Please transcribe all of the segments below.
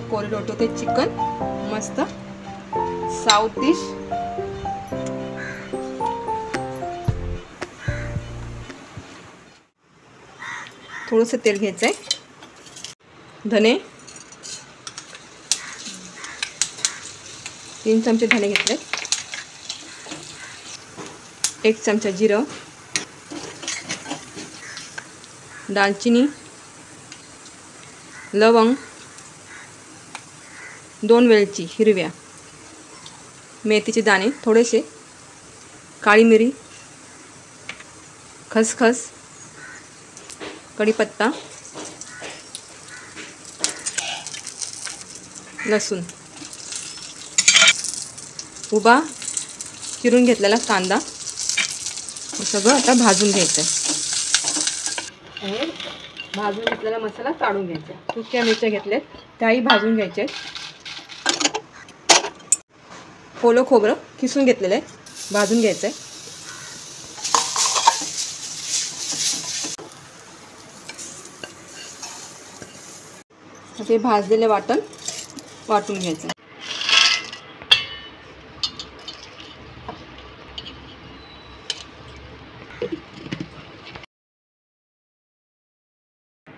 कोरी रोटी ते चिकन मस्त south dish. थोडंसं तेल घ्यायचं आहे, धने 3 चमचे धने घेतले, 1 चमचा जिरं, दालचिनी, लवंग, 2 वेलची हिरव्या, मेथीचे दाणे थोडेसे, काळी मिरी, खसखस, कढीपत्ता, लसूण, उभा चिरून घेतलेला कांदा सगळं आता भाजून घ्यायचं आहे। भाजून घेतलेला मसाला काढून घ्यायचा। सुक्या मिरच्या घेतल्यात त्याही भाजून घ्यायच्या आहेत। ओलं खोबरं किसून घेतलेलं आहे, भाजून घ्यायचं आहे। ते भाजलेले वाटण वाटून घ्यायचं।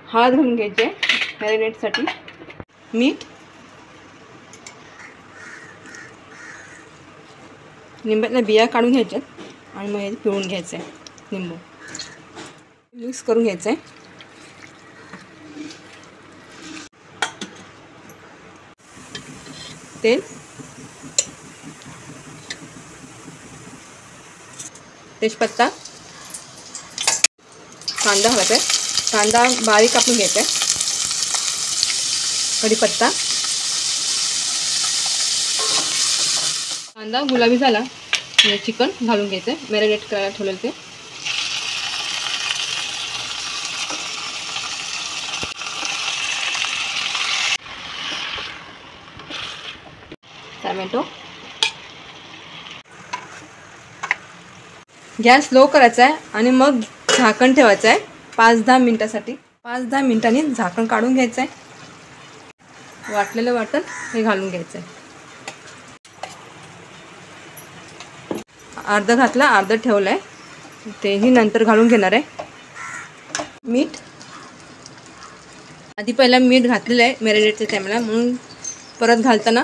हळद घालून घ्यायचे मॅरिनेटसाठी, मीठ, लिंबाच्या बिया काढून घ्यायच्या आणि मग हे पिळून घ्यायचं आहे, लिंबू मिक्स करून घ्यायचं आहे। तेल, तेजपत्ता, कांदा घालायचा आहे, कांदा बारीक कापून घ्यायचा आहे, कढीपत्ता, कांदा गुलाबी झाला चिकन घालून घ्यायचं आहे, मॅरिनेट करायला ठेवलेलं ते। टोमॅटो, गॅस लो करायचा आहे आणि मग झाकण ठेवायचं आहे 5-10 मिनिटासाठी। 5-10 मिनिटांनी झाकण काढून घ्यायचं आहे। वाटलेलं वाटण हे घालून घ्यायचं आहे, अर्ध घातला अर्ध ठेवलं आहे, तेही नंतर घालून घेणार आहे। मीठ आधी पहिला मीठ घातलेलं आहे मॅरिनेटच्या टायमाला, म्हणून परत घालताना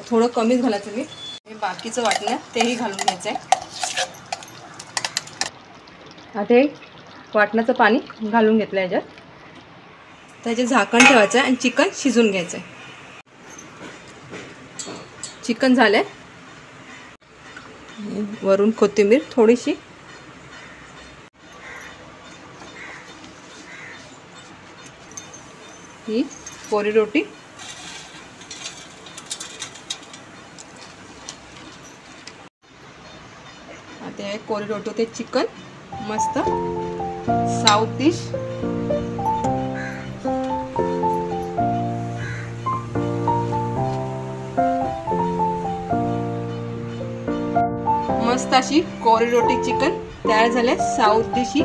थोडं कमीच घालायचं मीठ। हे बाकीचं वाटलं तेही घालून घ्यायचं आहे। आता हे वाटणाचं पाणी घालून घेतलं आहे याच्यात, त्याचे झाकण ठेवायचं आहे आणि चिकन शिजून घ्यायचं आहे। चिकन झालं आहे, वरून कोथिंबीर थोडीशी, ही कोरी रोटी, आता हे कोरी रोटी ते चिकन मस्त साउथ डिश। मस्त अशी कोरी रोटी चिकन तयार झाले साउथ डिश ही।